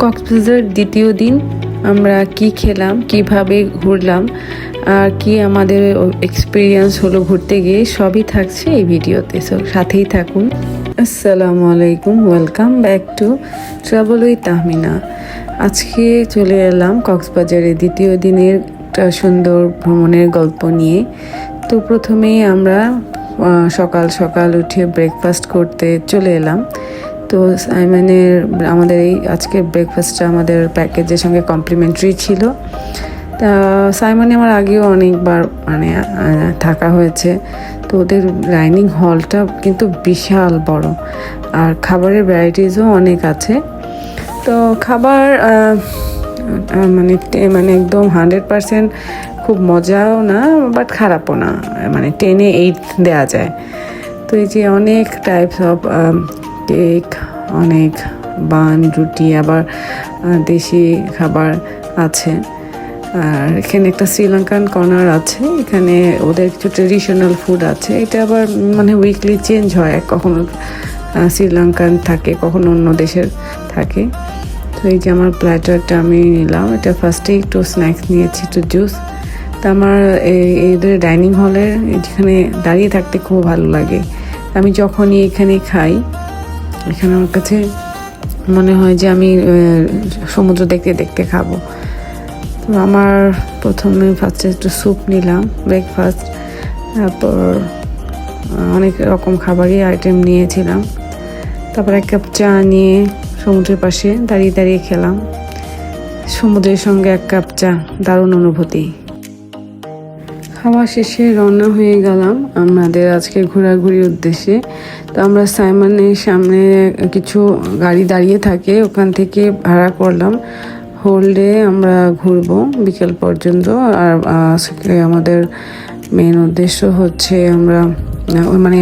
কক্সবাজার দ্বিতীয় দিন আমরা কি খেলাম, কিভাবে ঘুরলাম আর কি আমাদের এক্সপিরিয়েন্স হলো ঘুরতে গিয়ে, সবই থাকছে এই ভিডিওতে। সো সাথেই থাকুন। আসসালামু আলাইকুম, welcome back to travel with Tahmina. আজকে চলে এলাম কক্সবাজারের দ্বিতীয় দিনের একটা সুন্দর ভ্রমণের গল্প নিয়ে। তো প্রথমেই আমরা সকাল সকাল উঠে ব্রেকফাস্ট করতে চলে এলাম। তো সাইমনের আমাদের এই আজকের ব্রেকফাস্টটা আমাদের প্যাকেজের সঙ্গে কমপ্লিমেন্টারি ছিল। তা সাইমনে আমার আগেও অনেকবার থাকা হয়েছে। তো ওদের ডাইনিং হলটা কিন্তু বিশাল বড়, আর খাবারের ভ্যারাইটিসও অনেক আছে। তো খাবার মানে একদম 100% খুব মজাও না, বাট খারাপও না, 10-এ 8 দেওয়া যায়। তো এই যে অনেক টাইপস অফ কেক, অনেক বান, রুটি, আবার দেশি খাবার আছে। আর এখানে একটা শ্রীলঙ্কান কর্নার আছে, এখানে ওদের কিছু ট্রেডিশনাল ফুড আছে। এটা আবার উইকলি চেঞ্জ হয়, কখনো শ্রীলঙ্কান থাকে, কখনো অন্য দেশের থাকে। তো এই যে আমার প্ল্যাটারটা আমি নিলাম, এটা ফার্স্টেই একটু স্ন্যাক্স নিয়েছি, একটু জুস। তা আমার এদের ডাইনিং হলের এখানে দাঁড়িয়ে থাকতে খুব ভালো লাগে। আমি যখনই এখানে খাই, এখানে আমার কাছে মনে হয় যে আমি সমুদ্র দেখতে দেখতে খাবো। তো আমার প্রথমে ফার্স্টে একটু স্যুপ নিলাম ব্রেকফাস্ট, তারপর অনেক রকম খাবারই আইটেম নিয়েছিলাম। তারপর 1 কাপ চা নিয়ে সমুদ্রের পাশে দাঁড়িয়ে দাঁড়িয়ে খেলাম। সমুদ্রের সঙ্গে 1 কাপ চা, দারুণ অনুভূতি। খাওয়া শেষে রওনা হয়ে গেলাম আমাদের আজকে ঘোরাঘুরির উদ্দেশ্যে। তো আমরা সাইমনের সামনে কিছু গাড়ি দাঁড়িয়ে থাকে, ওখান থেকে ভাড়া করলাম। হোল্ডে আমরা ঘুরবো বিকেল পর্যন্ত। আর আজকে আমাদের মেন উদ্দেশ্য হচ্ছে আমরা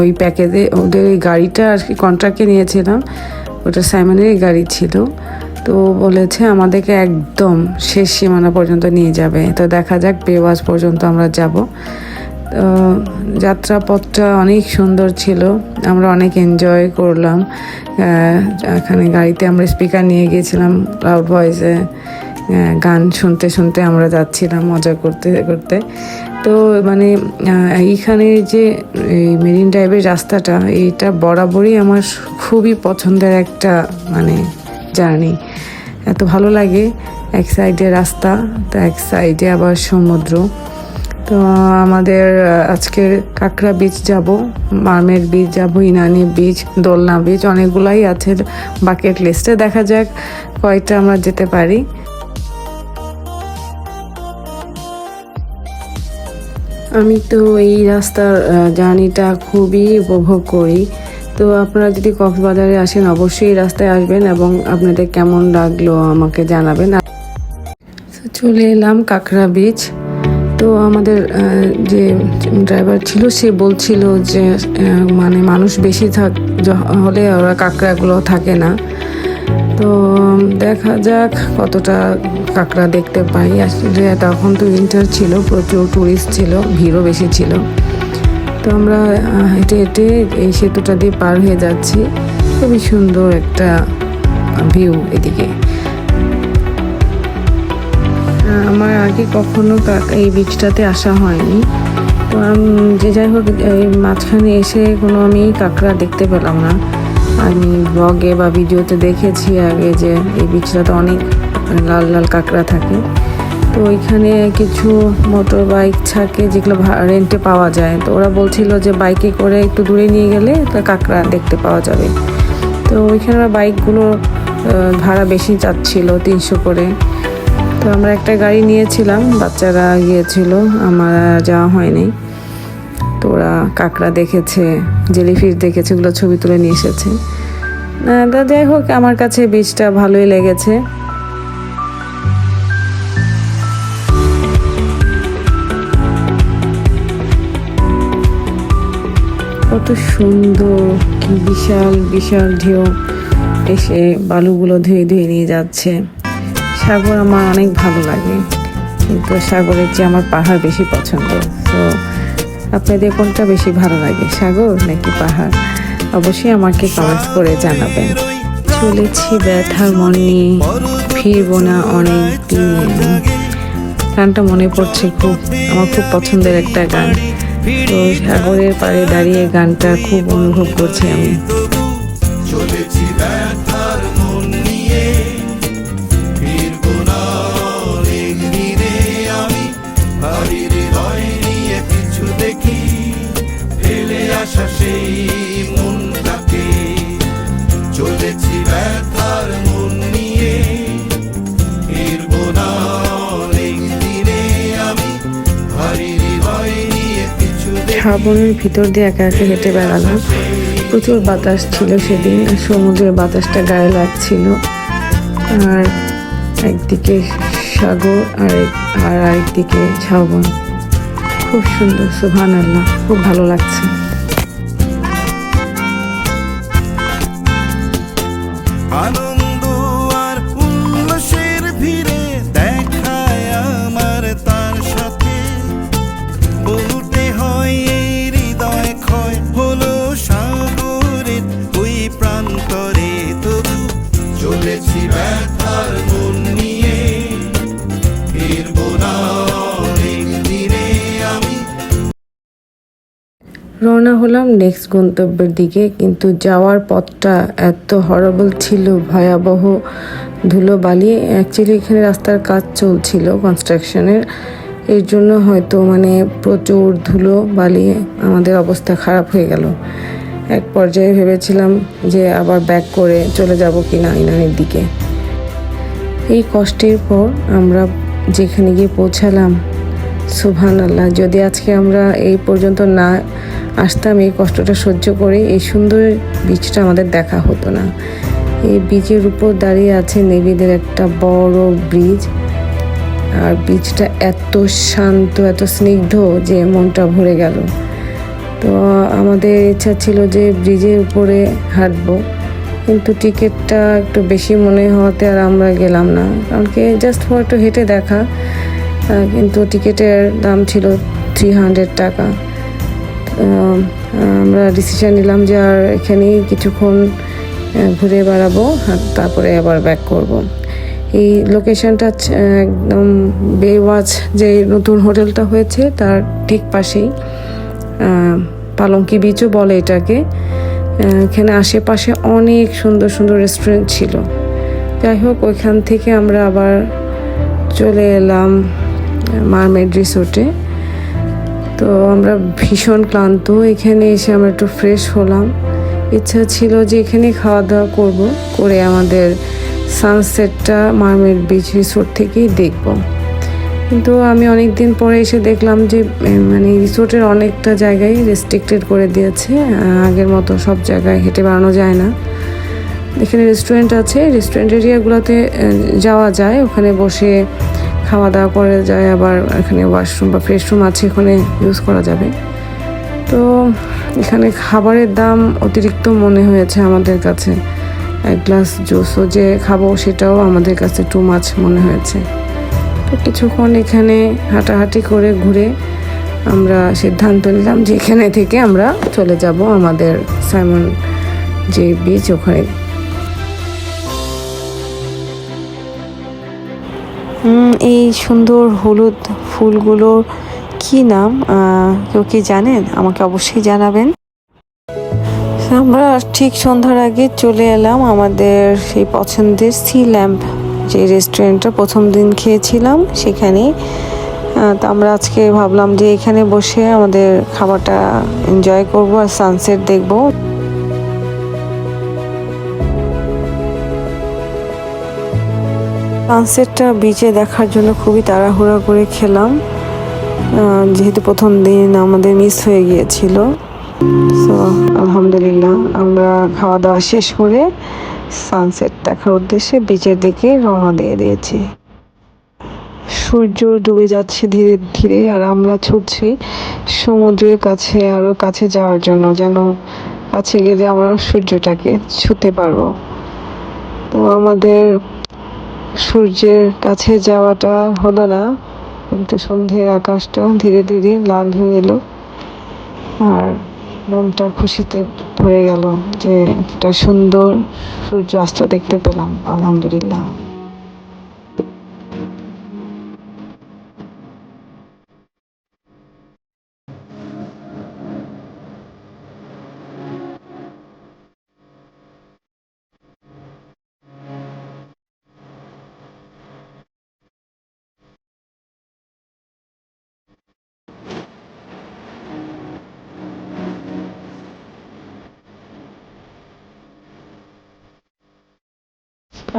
ওই প্যাকেজে ওদের ওই গাড়িটা আর কি কন্ট্রাক্টে নিয়েছিলাম, ওটা সাইমনেরই গাড়ি ছিল। তো বলেছে আমাদেরকে একদম শেষ সীমানা পর্যন্ত নিয়ে যাবে। তো দেখা যাক বেওয়াজ পর্যন্ত আমরা যাব। তো যাত্রাপথটা অনেক সুন্দর ছিল, আমরা অনেক এনজয় করলাম। এখানে গাড়িতে আমরা স্পিকার নিয়ে গিয়েছিলাম, লাউড ভয়েসে গান শুনতে শুনতে আমরা যাচ্ছিলাম মজা করতে করতে। তো এইখানে যে এই মেরিন ড্রাইভের রাস্তাটা, এইটা বরাবরই আমার খুবই পছন্দের একটা জার্নি। এত ভালো লাগে, এক সাইডে রাস্তা, তো এক সাইডে আবার সমুদ্র। তো আমাদের আজকের কাঁকড়া বিচ যাব, মারমেড বিচ যাব, ইনানি বিচ, দোলনা বিচ, অনেকগুলাই আছে বাকেট লিস্টে। দেখা যাক কয়টা আমরা যেতে পারি। আমি তো এই রাস্তার জার্নিটা খুবই উপভোগ করি। তো আপনারা যদি কক্সবাজারে আসেন অবশ্যই রাস্তায় আসবেন এবং আপনাদের কেমন লাগলো আমাকে জানাবেন। চলে এলাম কাঁকড়া বিচ। তো আমাদের যে ড্রাইভার ছিল সে বলছিল যে মানুষ বেশি হলে ওরা কাঁকড়াগুলো থাকে না। তো দেখা যাক কতটা কাঁকড়া দেখতে পাই। আসলে তখন তো উইন্টার ছিল, প্রচুর টুরিস্ট ছিল, ভিড়ও বেশি ছিল। তো আমরা হেঁটে হেঁটে এই সেতুটা দিয়ে পার হয়ে যাচ্ছি। খুবই সুন্দর একটা ভিউ এদিকে। আমার আগে কখনো এই বিচটাতে আসা হয়নি। তো যাই হোক, এই মাঝখানে এসে আমি কাঁকড়া দেখতে পেলাম না। আমি ব্লগে বা ভিডিওতে দেখেছি আগে যে এই বিচটাতে অনেক লাল লাল কাঁকড়া থাকে। তো ওইখানে কিছু মোটর বাইক থাকে যেগুলো রেন্টে পাওয়া যায়। তো ওরা বলছিল যে বাইকে করে একটু দূরে নিয়ে গেলে কাঁকড়া দেখতে পাওয়া যাবে। তো ওইখানে বাইকগুলো ভাড়া বেশি চাচ্ছিল, 300 করে। তো আমরা একটা গাড়ি নিয়েছিলাম, বাচ্চারা গিয়েছিল, আমার যাওয়া হয়নি। তো ওরা কাঁকড়া দেখেছে, জেলিফিশ দেখেছে, ওগুলো ছবি তুলে নিয়ে এসেছে। যাই হোক, আমার কাছে বিচটা ভালোই লেগেছে। কত সুন্দর, কি বিশাল বিশাল ঢেউ এসে বালুগুলো ধুয়ে ধুয়ে নিয়ে যাচ্ছে। সাগর আমার অনেক ভালো লাগে, কিন্তু সাগরের চেয়ে আমার পাহাড় বেশি পছন্দ। তো আপনাদের কোনটা বেশি ভালো লাগে, সাগর নাকি পাহাড়? অবশ্যই আমাকে কমেন্টস করে জানাবেন। চলেছি ব্যথার মন নিয়ে, ফিরবো না অনেক দিন। গানটা মনে পড়ছে খুব, আমার খুব পছন্দের একটা গান। তো সাগরের পাড়ে দাঁড়িয়ে গানটা খুব অনুভব করছি আমি। চলেছি ব্যথার মন নিয়ে, ফিরবো না অনেক দিনে আমি, ভারী হৃদয় নিয়ে পিছু দেখি, ফেলে আসা সেই মনটাকে। চলেছি ব্যথার মন নিয়ে, ফিরবো না অনেক দিনে আমি, ভারী হৃদয় নিয়ে পিছু দেখি। শ্রাবণের ভিতর দিয়ে একা একা হেঁটে বেড়ালাম। প্রচুর বাতাস ছিল সেদিন, সমুদ্রের বাতাসটা গায়ে লাগছিল। আর একদিকে সাগর আর আরেকদিকে শ্রাবণ, খুব সুন্দর, সুবহানাল্লাহ, খুব ভালো লাগছে। আনন্দ আর উল্লাসের ভিড়ে দেখায় আমার তার সাথে, বলতে হয় এই হৃদয় ক্ষয় হলো সাগরের ওই প্রান্তরে। তবু চলেছি ব্যথার মন নিয়ে, ফিরবো না অনেক দিনে আমি। রওনা হলাম নেক্সট গন্তব্যের দিকে, কিন্তু যাওয়ার পথটা এত হরেবল ছিল, ভয়াবহ ধুলোবালি। অ্যাকচুয়ালি এখানে রাস্তার কাজ চলছিল কনস্ট্রাকশনের, এর জন্য হয়তো প্রচুর ধুলো বালি, আমাদের অবস্থা খারাপ হয়ে গেল। এক পর্যায়ে ভেবেছিলাম যে আবার ব্যাক করে চলে যাব কিনা ইনানির দিকে। এই কষ্টের পর আমরা যেখানে গিয়ে পৌঁছালাম, সুবহানাল্লাহ, যদি আজকে আমরা এই পর্যন্ত না আসতাম, এই কষ্টটা সহ্য করে, এই সুন্দর বিচটা আমাদের দেখা হতো না। এই বিচের উপর দাঁড়িয়ে আছে নেভিদের একটা বড় ব্রিজ, আর বিচটা এত শান্ত, এত স্নিগ্ধ যে মনটা ভরে গেল। তো আমাদের ইচ্ছা ছিল যে ব্রিজের উপরে হাঁটবো, কিন্তু টিকিটটা একটু বেশি মনে হওয়াতে আর আমরা গেলাম না, কারণ কি জাস্ট ফর একটু হেঁটে দেখা। কিন্তু টিকিটের দাম ছিল 300 টাকা। আমরা ডিসিশন নিলাম যে আর এখানেই কিছুক্ষণ ঘুরে বেড়াবো, আর তারপরে আবার ব্যাক করব। এই লোকেশনটা একদম বেওয়াচ যে নতুন হোটেলটা হয়েছে তার ঠিক পাশেই, পালঙ্কি বিচও বলে এটাকে। এখানে আশেপাশে অনেক সুন্দর সুন্দর রেস্টুরেন্ট ছিল। যাই হোক, ওইখান থেকে আমরা আবার চলে এলাম মারমেড রিসোর্টে। তো আমরা ভীষণ ক্লান্ত, এখানে এসে আমরা একটু ফ্রেশ হলাম। ইচ্ছা ছিল যে এখানে খাওয়া দাওয়া করে আমাদের সানসেটটা মারমেড বিচ রিসোর্ট থেকেই দেখব। কিন্তু আমি অনেক দিন পরে এসে দেখলাম যে রিসোর্টের অনেকটা জায়গায় রেস্ট্রিক্টেড করে দিয়েছে, আগের মতো সব জায়গায় হেঁটে বেড়ানো যায় না। এখানে রেস্টুরেন্ট আছে, রেস্টুরেন্ট এরিয়াগুলোতে যাওয়া যায়, ওখানে বসে খাওয়া দাওয়া করা যায়, আবার এখানে ওয়াশরুম বা ফ্রেশ রুম আছে, ওখানে ইউজ করা যাবে। তো এখানে খাবারের দাম অতিরিক্ত মনে হয়েছে আমাদের কাছে। এক গ্লাস জুসও যে খাবো সেটাও আমাদের কাছে টু মাছ মনে হয়েছে। তো কিছুক্ষণ এখানে হাঁটাহাঁটি করে ঘুরে আমরা সিদ্ধান্ত নিলাম যে এখানে থেকে আমরা চলে যাব আমাদের সাইমন যে বিচ, ওখানে। এই সুন্দর হলুদ ফুলগুলোর কি নাম, কেউ কি জানেন? আমাকে অবশ্যই জানাবেন। আমরা ঠিক সন্ধ্যার আগে চলে এলাম আমাদের সেই পছন্দের সি ল্যাম্প, যে রেস্টুরেন্টটা প্রথম দিন খেয়েছিলাম সেখানে। তো আমরা আজকে ভাবলাম যে এখানে বসে আমাদের খাবারটা এনজয় করব আর সানসেট দেখব। সানসেটটা বিচে দেখার জন্য খুবই তাড়াহুড়া করে খেলাম, যেহেতু প্রথম দিন আমাদের মিস হয়ে গিয়েছিল। সো আলহামদুলিল্লাহ আমরা খাওয়া দাওয়া শেষ করে সানসেট দেখার উদ্দেশ্যে বিচের দিকে রওনা দিয়ে দিয়েছি। সূর্য ডুবে যাচ্ছে ধীরে ধীরে, আর আমরা ছুটছি সমুদ্রের কাছে, আরো কাছে যাওয়ার জন্য, যেন কাছে গেলে আমরা সূর্যটাকে ছুঁতে পারবো। তো আমাদের সূর্যের কাছে যাওয়াটা হলো না, কিন্তু সন্ধ্যের আকাশটা ধীরে ধীরে লাল হয়ে এলো, আর মনটা খুশিতে ভরে গেল যে একটা সুন্দর সূর্যাস্ত দেখতে পেলাম, আলহামদুলিল্লাহ।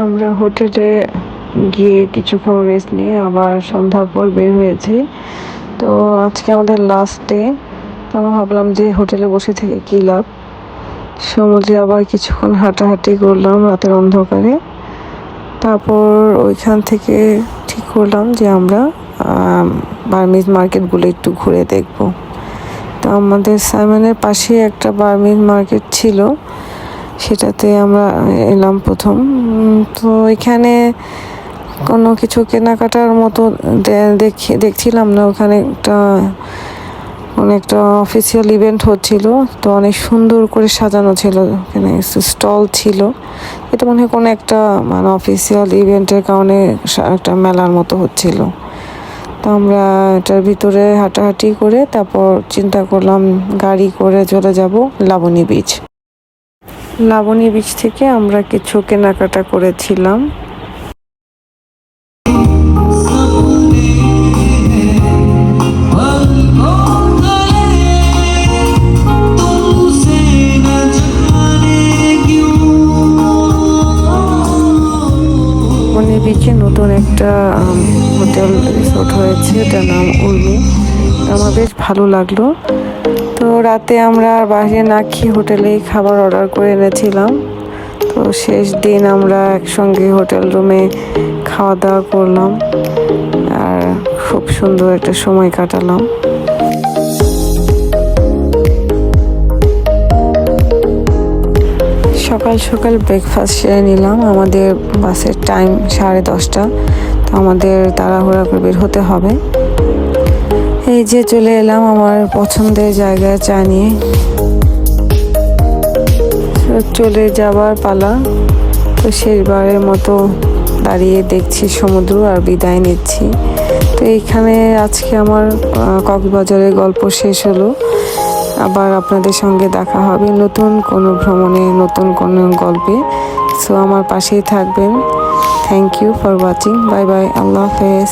আমরা হোটেলে গিয়ে কিছুক্ষণ রেস্ট নিয়ে আবার সন্ধ্যার পর বের হয়েছি। তো আজকে আমাদের লাস্ট ডে। তো আমরা ভাবলাম যে হোটেলে বসে থেকে কী লাভ, সমুদ্রে আবার কিছুক্ষণ হাঁটাহাঁটি করলাম রাতের অন্ধকারে। তারপর ওইখান থেকে ঠিক করলাম যে আমরা বার্মিজ মার্কেটগুলো একটু ঘুরে দেখব। তো আমাদের সাইমনের পাশে একটা বার্মিজ মার্কেট ছিল, সেটাতে আমরা এলাম প্রথম। তো এখানে কোনো কিছু কেনাকাটার মতো দেখছিলাম না। ওখানে একটা অফিসিয়াল ইভেন্ট হচ্ছিল, তো অনেক সুন্দর করে সাজানো ছিল, এখানে স্টল ছিল। এটা মনে হয় কোনো একটা অফিসিয়াল ইভেন্টের কারণে একটা মেলার মতো হচ্ছিল। তো আমরা এটার ভিতরে হাঁটাহাঁটি করে তারপর চিন্তা করলাম গাড়ি করে চলে যাব লাবণী বিচ। লাবণী বিচ থেকে আমরা কিছু কেনাকাটা করেছিলাম। বিচে নতুন একটা হোটেল রিসোর্ট হয়েছে, এটার নাম উর্মি। আমার বেশ ভালো লাগলো। তো রাতে আমরা বাইরে না খেয়ে হোটেলেই খাবার অর্ডার করে এনেছিলাম। তো শেষ দিন আমরা একসঙ্গে হোটেল রুমে খাওয়া দাওয়া করলাম আর খুব সুন্দর একটা সময় কাটালাম। সকাল সকাল ব্রেকফাস্ট সেরে নিলাম। আমাদের বাসের টাইম 10:30। তো আমাদের তাড়াহুড়া করে বের হতে হবে। এই যে চলে এলাম আমার পছন্দের জায়গায় চা নিয়ে। চলে যাবার পালা। তো শেষবারের মতো দাঁড়িয়ে দেখছি সমুদ্র আর বিদায় নিচ্ছি। তো এইখানে আজকে আমার কক্সবাজারের গল্প শেষ হলো। আবার আপনাদের সঙ্গে দেখা হবে নতুন কোনো ভ্রমণে, নতুন কোনো গল্পে। সো আমার পাশেই থাকবেন। Thank you for watching. Bye bye. আল্লাহ হাফেজ।